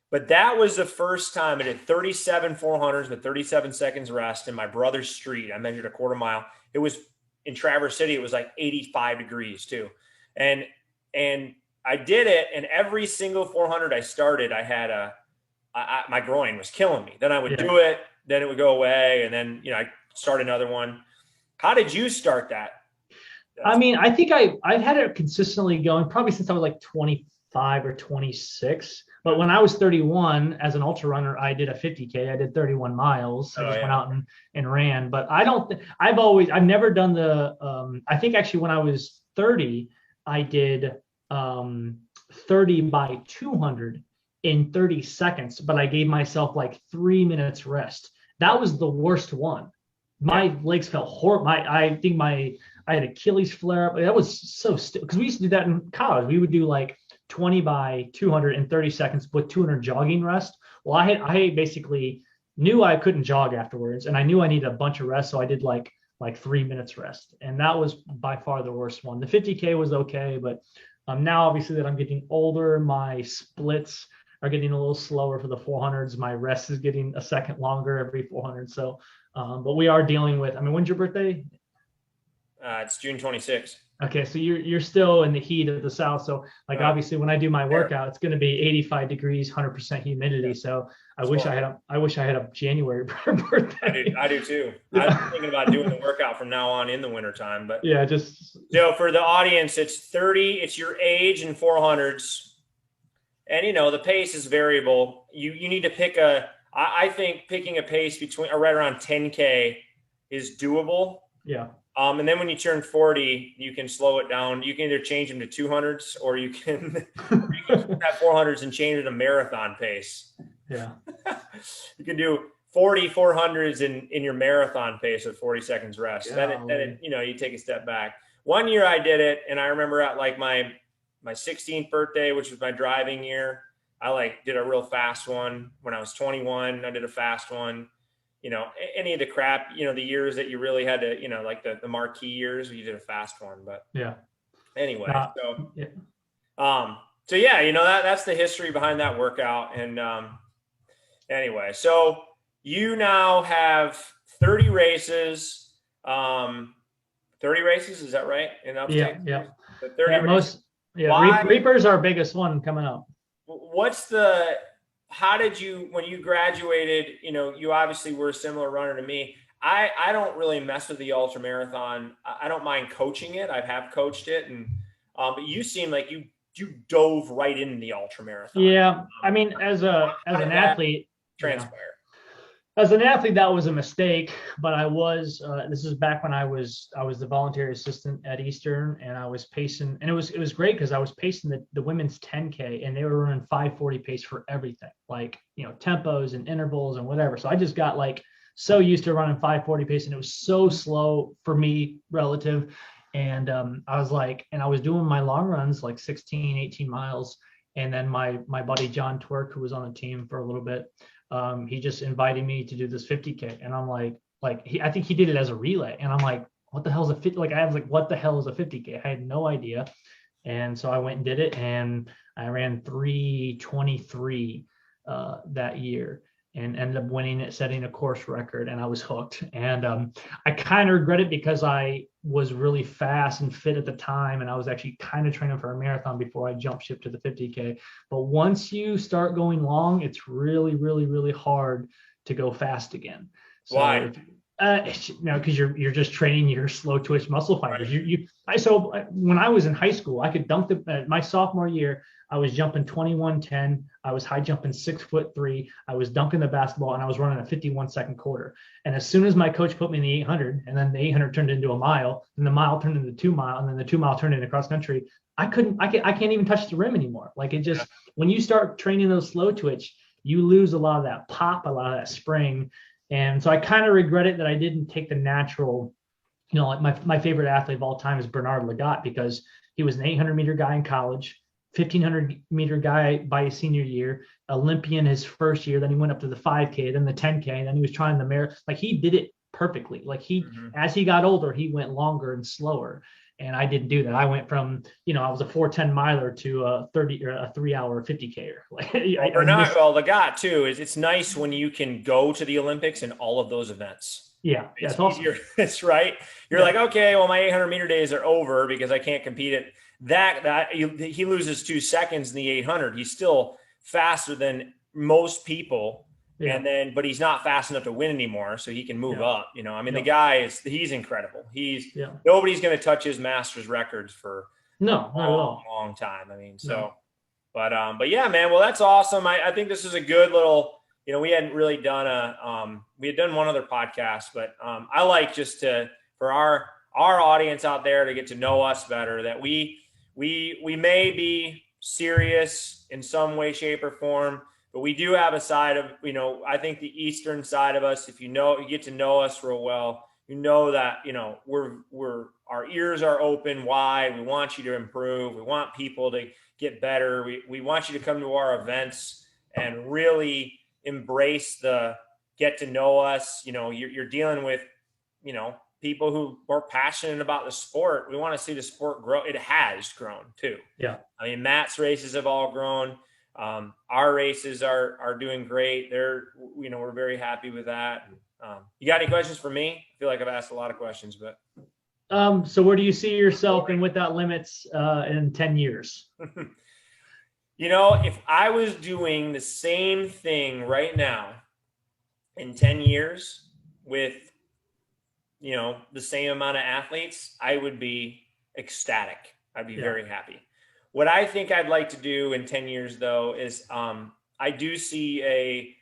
Speaker 2: But that was the first time I did 37 400s with 37 seconds rest in my brother's street. I measured a quarter mile. It was in Traverse City. It was like 85 degrees too. And I did it. And every single 400 I started, I had my groin was killing me. Then I would do it. Then it would go away. And then, you know, I start another one. How did you start that?
Speaker 1: I mean, I think I've had it consistently going probably since I was like 25 or 26. But when I was 31 as an ultra runner, I did a 50K. I did 31 miles. I just went out and ran. But I've never done I think actually when I was 30, I did 30 by 200 in 30 seconds. But I gave myself like 3 minutes rest. That was the worst one. My legs felt horrible. I had Achilles flare up. That was so stupid because we used to do that in college. We would do like 20 by 200 in 30 seconds with 200 jogging rest. Well, I basically knew I couldn't jog afterwards, and I knew I needed a bunch of rest, so I did like 3 minutes rest, and that was by far the worst one. The 50K was okay, but now obviously that I'm getting older, my splits are getting a little slower for the 400s. My rest is getting a second longer every 400. So, but we are dealing with. I mean, when's your birthday?
Speaker 2: It's June 26th.
Speaker 1: Okay, so you're still in the heat of the South. So like obviously when I do my workout, it's going to be 85 degrees, 100% humidity. So I wish I had a January birthday.
Speaker 2: I do too. I'm thinking about doing the workout from now on in the wintertime. But
Speaker 1: yeah, just
Speaker 2: so for the audience, it's 30. It's your age in 400s, and you know the pace is variable. You need to pick I think picking a pace between or right around 10K is doable.
Speaker 1: Yeah.
Speaker 2: And then when you turn 40, you can slow it down. You can either change them to 200s or you can have 400s and change it to marathon pace.
Speaker 1: Yeah.
Speaker 2: You can do 40 400s in your marathon pace with 40 seconds rest. Yeah, then you take a step back. One year I did it, and I remember at like my 16th birthday, which was my driving year, I did a real fast one. When I was 21, I did a fast one. You know, any of the crap, the years that you really had to, like the marquee years, you did a fast one. But
Speaker 1: yeah.
Speaker 2: Anyway, so yeah, that's the history behind that workout. And anyway, so you now have 30 races. 30 races, is that right? In upstate?
Speaker 1: Yeah.
Speaker 2: So 30 races.
Speaker 1: Reaper's our biggest one coming up.
Speaker 2: How did you, when you graduated, you obviously were a similar runner to me. I don't really mess with the ultra marathon. I don't mind coaching it. I have coached it. But you seem like you dove right into the ultra marathon.
Speaker 1: Yeah. I mean, as an athlete,
Speaker 2: transpire.
Speaker 1: As an athlete, that was a mistake, but I was, this is back when I was the volunteer assistant at Eastern, and I was pacing, and it was great because I was pacing the women's 10K, and they were running 540 pace for everything, like, tempos and intervals and whatever. So I just got so used to running 540 pace, and it was so slow for me relative. And I was doing my long runs, like 16, 18 miles. And then my buddy, John Twerk, who was on the team for a little bit, he just invited me to do this 50K, and I'm I think he did it as a relay, and I'm like, what the hell is a 50? I was like, what the hell is a 50K? I had no idea, and so I went and did it, and I ran 3:23 that year, and ended up winning it, setting a course record, and I was hooked. And I kind of regret it because I was really fast and fit at the time, and I was actually kind of training for a marathon before I jump ship to the 50K. But once you start going long, it's really, really, really hard to go fast again. So
Speaker 2: why?
Speaker 1: Because you're just training your slow twitch muscle fibers. When I was in high school, I could dunk my sophomore year. I was jumping 21:10. I was high jumping 6'3". I was dunking the basketball, and I was running a 51-second quarter. And as soon as my coach put me in the 800, and then the 800 turned into a mile, and the mile turned into 2 mile, and then the 2 mile turned into cross country, I can't even touch the rim anymore. Like it just, when you start training those slow twitch, you lose a lot of that pop, a lot of that spring. And so I kind of regret it that I didn't take the natural, like my favorite athlete of all time is Bernard Lagat, because he was an 800-meter guy in college, 1,500-meter guy by his senior year, Olympian his first year. Then he went up to the 5K, then the 10K, then he was trying the marathon. Like he did it perfectly. Like as he got older, he went longer and slower. And I didn't do that. I went from, I was a 4:10 miler to a 3-hour 50K. Like
Speaker 2: Lagat too it's nice when you can go to the Olympics in all of those events.
Speaker 1: Yeah,
Speaker 2: it's
Speaker 1: easier.
Speaker 2: Awesome. It's right. You're like, okay, well, my 800-meter days are over because I can't compete at that. He loses 2 seconds in the 800. He's still faster than most people. Yeah. But he's not fast enough to win anymore, so he can move up. The guy he's incredible. Nobody's going to touch his Masters records for
Speaker 1: a
Speaker 2: long time. But yeah, man. Well, that's awesome. I think this is a good little. We hadn't really done we had done one other podcast, but I like just for our audience out there to get to know us better. That we may be serious in some way, shape, or form. But we do have a side of, I think the Eastern side of us, if you get to know us real well, that, our ears are open wide. We want you to improve. We want people to get better. We want you to come to our events and really embrace the get to know us. You're dealing with, people who are passionate about the sport. We want to see the sport grow. It has grown too.
Speaker 1: Yeah.
Speaker 2: Matt's races have all grown. Our races are doing great. We're very happy with that. You got any questions for me? I feel like I've asked a lot of questions, but.
Speaker 1: So where do you see yourself in Without Limits in 10 years?
Speaker 2: If I was doing the same thing right now in 10 years with, the same amount of athletes, I would be ecstatic. I'd be very happy. What I think I'd like to do in 10 years, though, is I do see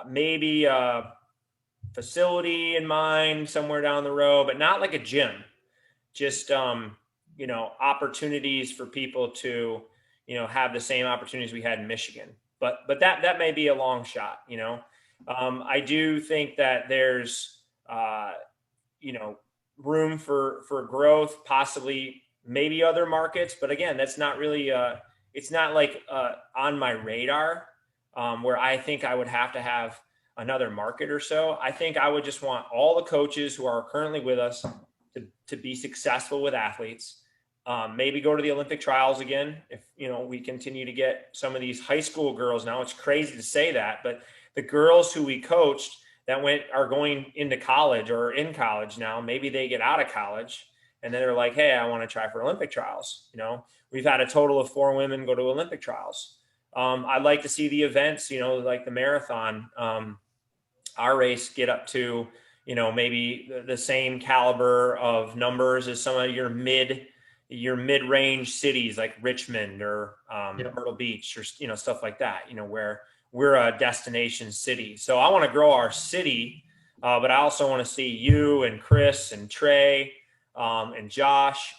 Speaker 2: maybe a facility in mind somewhere down the road, but not like a gym. Just, opportunities for people to, have the same opportunities we had in Michigan. But that may be a long shot, I do think that there's, room for growth, possibly maybe other markets, but again, that's not really it's not like on my radar where I think I would have to have another market or so. I think I would just want all the coaches who are currently with us to be successful with athletes, maybe go to the Olympic trials again. If, we continue to get some of these high school girls now, it's crazy to say that, but the girls who we coached that are going into college or in college now, maybe they get out of college and then they're like, hey, I want to try for Olympic trials. We've had a total of 4 women go to Olympic trials. I'd like to see the events, like the marathon, our race get up to, maybe the same caliber of numbers as some of your mid-range cities like Richmond or Myrtle Beach or, stuff like that, where we're a destination city. So I want to grow our city, but I also want to see you and Chris and Trey and Josh,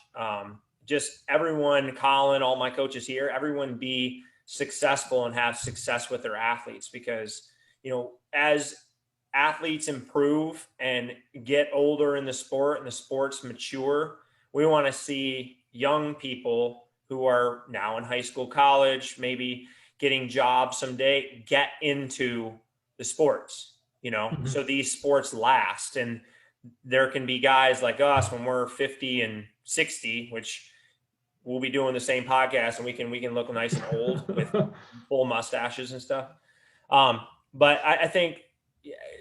Speaker 2: just everyone, Colin, all my coaches here, everyone be successful and have success with their athletes, because, as athletes improve and get older in the sport and the sports mature, we want to see young people who are now in high school, college, maybe getting jobs someday, get into the sports, so these sports last. And there can be guys like us when we're 50 and 60, which we'll be doing the same podcast, and we can look nice and old with full mustaches and stuff. But I think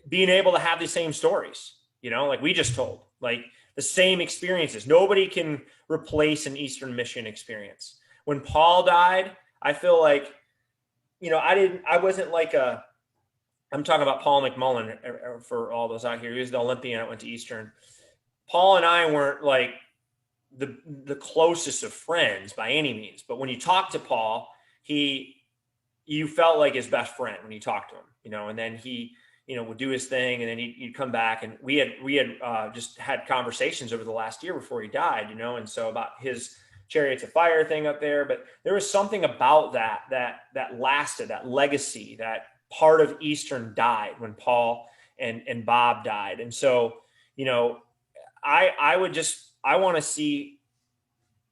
Speaker 2: being able to have the same stories, like we just told, like the same experiences. Nobody can replace an Eastern Michigan experience. When Paul died, I feel like, I wasn't like a I'm talking about Paul McMullen for all those out here. He was the Olympian that went to Eastern. Paul and I weren't like the closest of friends by any means, but when you talk to Paul, you felt like his best friend when you talked to him, you know, and then he, you know, would do his thing, and then he'd come back, and we had just had conversations over the last year before he died, you know, and so about his Chariots of Fire thing up there, but there was something about that lasted, that legacy, that part of Eastern died when Paul and Bob died. And so, you know, I want to see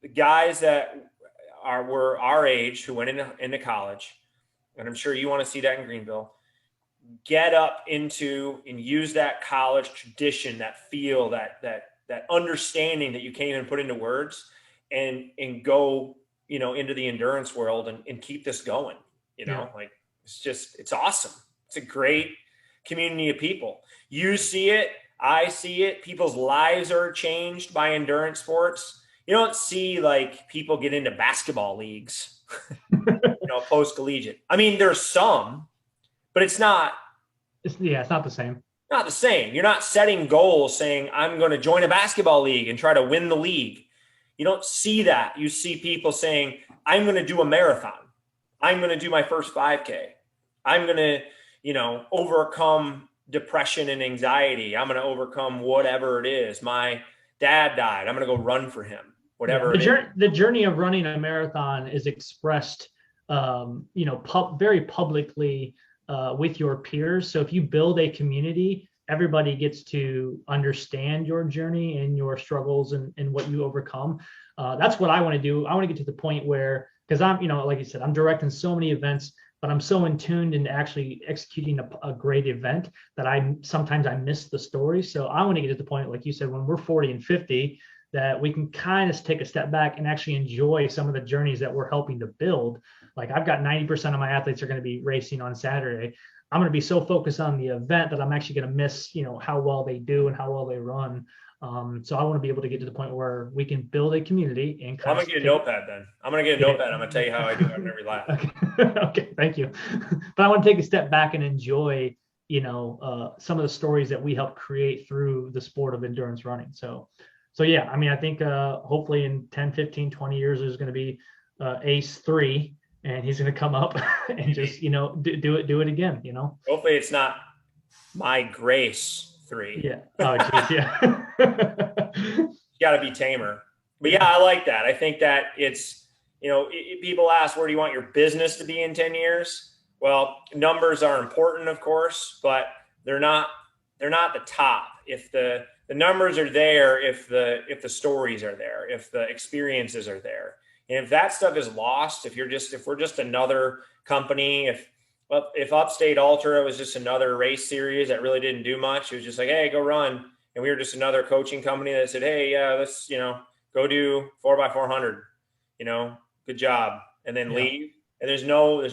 Speaker 2: the guys that were our age who went into college, and I'm sure you want to see that in Greenville, get up into and use that college tradition, that feel, that understanding that you can't even put into words, and go, you know, into the endurance world and keep this going, you know, like it's awesome. It's a great community of people. You see it, I see it. People's lives are changed by endurance sports. You don't see like people get into basketball leagues, you know, post collegiate. I mean, there's some, but it's not.
Speaker 1: It's not the same.
Speaker 2: Not the same. You're not setting goals saying, I'm going to join a basketball league and try to win the league. You don't see that. You see people saying, I'm going to do a marathon. I'm going to do my first 5K. I'm going to, you know, overcome depression and anxiety. I'm going to overcome whatever it is. My dad died. I'm going to go run for him. Whatever
Speaker 1: the journey of running a marathon is expressed, you know, very publicly with your peers. So if you build a community, everybody gets to understand your journey and your struggles and what you overcome. That's what I want to do. I want to get to the point where, because I'm, you know, like you said, I'm directing so many events, but I'm so in tuned into actually executing a great event that sometimes I miss the story. So I want to get to the point, like you said, when we're 40 and 50, that we can kind of take a step back and actually enjoy some of the journeys that we're helping to build. Like I've got 90% of my athletes are going to be racing on Saturday. I'm going to be so focused on the event that I'm actually going to miss, you know, how well they do and how well they run. So I want to be able to get to the point where we can build a community and
Speaker 2: I'm going to get a notepad then. I'm going to get a notepad. I'm going to tell you how I do it on every lap.
Speaker 1: Okay, thank you. But I want to take a step back and enjoy, you know, some of the stories that we help create through the sport of endurance running. So yeah, I mean, I think hopefully in 10, 15, 20 years, there's going to be Ace 3, and he's going to come up and just, you know, do it again, you know.
Speaker 2: Hopefully it's not My Grace 3.
Speaker 1: Yeah. Oh, geez, yeah.
Speaker 2: You got to be tamer. But yeah, I like that. I think that it's, you know, people ask, where do you want your business to be in 10 years? Well, numbers are important, of course, but they're not the top. If the numbers are there, if the stories are there, if the experiences are there. And if that stuff is lost, if we're just another company, if Upstate Ultra was just another race series that really didn't do much, it was just like, hey, go run. And we were just another coaching company that said, hey, yeah, let's, you know, go do 4x400, you know, good job. And then leave. And there's no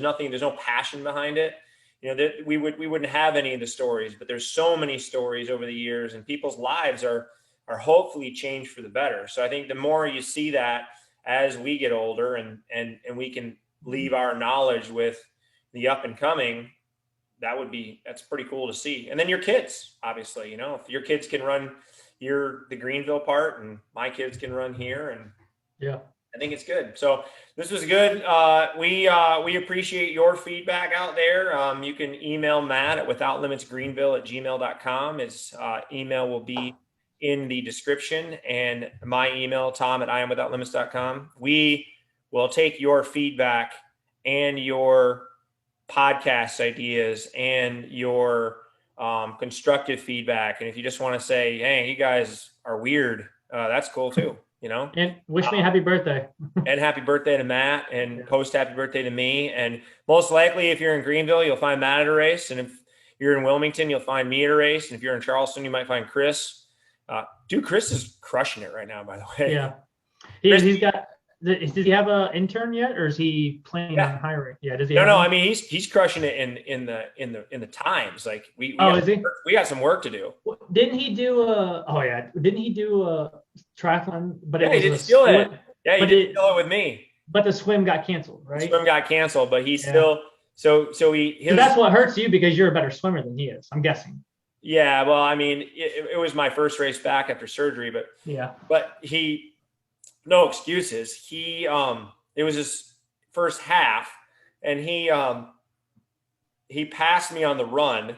Speaker 2: passion behind it. You know, that we wouldn't have any of the stories, but there's so many stories over the years, and people's lives are hopefully changed for the better. So I think the more you see that as we get older and we can leave our knowledge with the up and coming, that's pretty cool to see. And then your kids, obviously, you know, if your kids can run the Greenville part and my kids can run here, and
Speaker 1: yeah, I
Speaker 2: think it's good. So this was good. We appreciate your feedback out there. You can email Matt at withoutlimitsgreenville@gmail.com. His email will be in the description, and my email, tom@iamwithoutlimits.com. We will take your feedback and your podcast ideas and your constructive feedback. And if you just want to say, hey, you guys are weird, that's cool too. You know,
Speaker 1: and wish me a happy birthday.
Speaker 2: And happy birthday to Matt, and post happy birthday to me. And most likely, if you're in Greenville, you'll find Matt at a race. And if you're in Wilmington, you'll find me at a race. And if you're in Charleston, you might find Chris. Dude, Chris is crushing it right now, by the way.
Speaker 1: Yeah. Does he have an intern yet, or is he planning on hiring? Yeah. Does he?
Speaker 2: No. I mean, he's crushing it in the times. Like we got some work to do.
Speaker 1: Didn't he do a triathlon? But
Speaker 2: he did steal it. Yeah, he did steal it with me.
Speaker 1: But the swim got canceled, right?
Speaker 2: The swim got canceled, but he's still So
Speaker 1: that's what hurts you because you're a better swimmer than he is, I'm guessing.
Speaker 2: Yeah, well, I mean, it was my first race back after surgery, but he, no excuses. It was his first half, and he passed me on the run,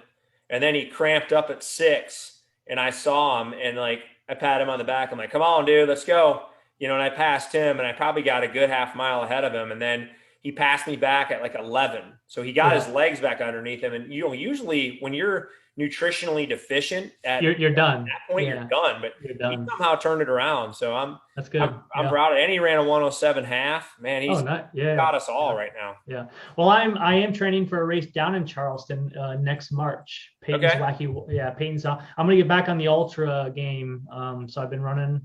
Speaker 2: and then he cramped up at 6, and I saw him, and like I pat him on the back. I'm like, "Come on, dude, let's go." And I passed him, and I probably got a good half mile ahead of him, and then he passed me back at like 11. So he got his legs back underneath him, and usually when you're nutritionally deficient
Speaker 1: you're done.
Speaker 2: At that point, you're done. But he somehow turned it around. So
Speaker 1: that's good.
Speaker 2: I'm proud of it. And he ran a 107 half. Man, he's got us all right now.
Speaker 1: Yeah. Well, I am training for a race down in Charleston next March. Peyton's wacky. Peyton's. I'm gonna get back on the ultra game. So I've been running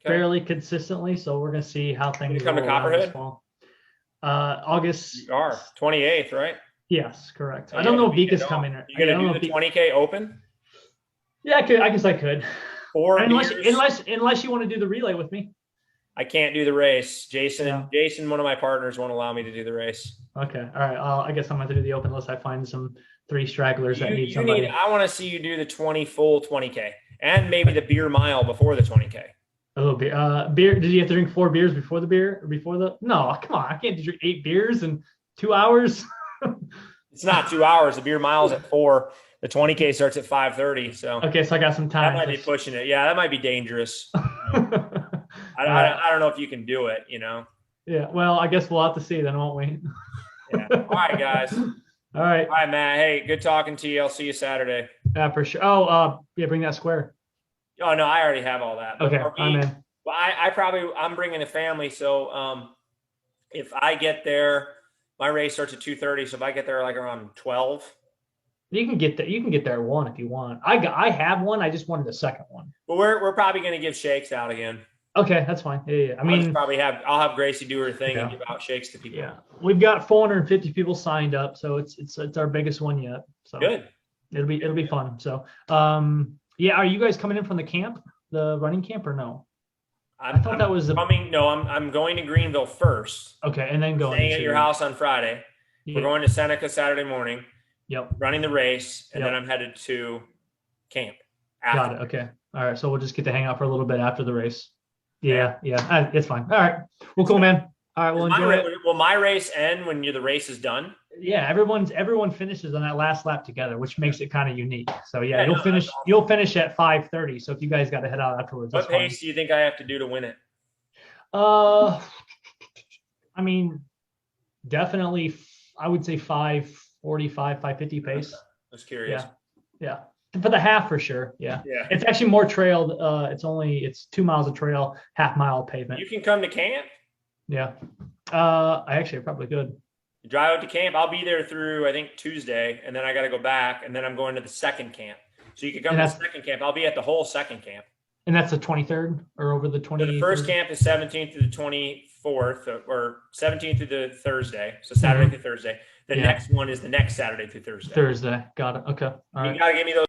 Speaker 1: fairly consistently. So we're gonna see how things.
Speaker 2: You come to Copperhead?
Speaker 1: August.
Speaker 2: You are 28th, right?
Speaker 1: Yes, correct. I don't know if Beak coming.
Speaker 2: You gonna do the 20K open?
Speaker 1: Yeah, I could. I guess I could. Unless you want to do the relay with me.
Speaker 2: I can't do the race. Jason, one of my partners, won't allow me to do the race.
Speaker 1: Okay. All right. I guess I'm going to do the open unless I find some 3 stragglers that need somebody.
Speaker 2: I want to see you do the 20K and maybe the beer mile before the 20K.
Speaker 1: Oh, beer. Did you have to drink 4 beers before the beer? No, come on. I can't drink 8 beers in 2 hours.
Speaker 2: It's not 2 hours. The beer mile's at 4. The 20K starts at 5:30. So
Speaker 1: okay, so I got some time.
Speaker 2: That might be pushing it. Yeah, that might be dangerous. I don't know if you can do it.
Speaker 1: Yeah. Well, I guess we'll have to see then, won't we?
Speaker 2: Yeah. All right, guys.
Speaker 1: All right,
Speaker 2: Matt. Hey, good talking to you. I'll see you Saturday.
Speaker 1: Yeah, for sure. Oh, bring that square.
Speaker 2: Oh no, I already have all that.
Speaker 1: Okay, I'm in.
Speaker 2: Well, I'm bringing a family, so if I get there, my race starts at 2:30. So if I get there like around 12.
Speaker 1: You can get there. You can get there at 1 if you want. I have one. I just wanted the second one.
Speaker 2: But we're probably going to give shakes out again.
Speaker 1: Okay, that's fine. Yeah.
Speaker 2: I'll have Gracie do her thing and give out shakes to people.
Speaker 1: Yeah, we've got 450 people signed up, so it's our biggest one yet. So
Speaker 2: good.
Speaker 1: It'll be fun. So are you guys coming in from the camp, the running camp, or no?
Speaker 2: I'm going to Greenville first.
Speaker 1: Okay, and then
Speaker 2: staying at your house on Friday. Yeah. We're going to Seneca Saturday morning.
Speaker 1: Yep.
Speaker 2: Running the race, and then I'm headed to camp.
Speaker 1: Got it. Okay. All right. So we'll just get to hang out for a little bit after the race. Yeah. It's fine. All right. Well, cool, man. All right. Well, enjoy it.
Speaker 2: Will my race end when the race is done?
Speaker 1: Yeah. Everyone finishes on that last lap together, which makes it kind of unique. So you'll finish at 5:30. So if you guys got to head out afterwards,
Speaker 2: what pace do you think I have to do to win it?
Speaker 1: I mean, definitely, I would say 5:45, 5:50 pace.
Speaker 2: I was curious.
Speaker 1: Yeah. For the half, for sure. Yeah.
Speaker 2: Yeah.
Speaker 1: It's actually more trailed. It's 2 miles of trail, half mile pavement.
Speaker 2: You can come to camp.
Speaker 1: Yeah. I probably could.
Speaker 2: You drive out to camp. I'll be there through, I think, Tuesday, and then I got to go back, and then I'm going to the second camp. So you could come to the second camp. I'll be at the whole second camp.
Speaker 1: And that's the 23rd or over the 20th?
Speaker 2: So the first camp is 17th through the 24th, or 17th through the Thursday. So Saturday through Thursday. The next one is the next Saturday through Thursday.
Speaker 1: Got it. Okay. All right.
Speaker 2: You got to give me those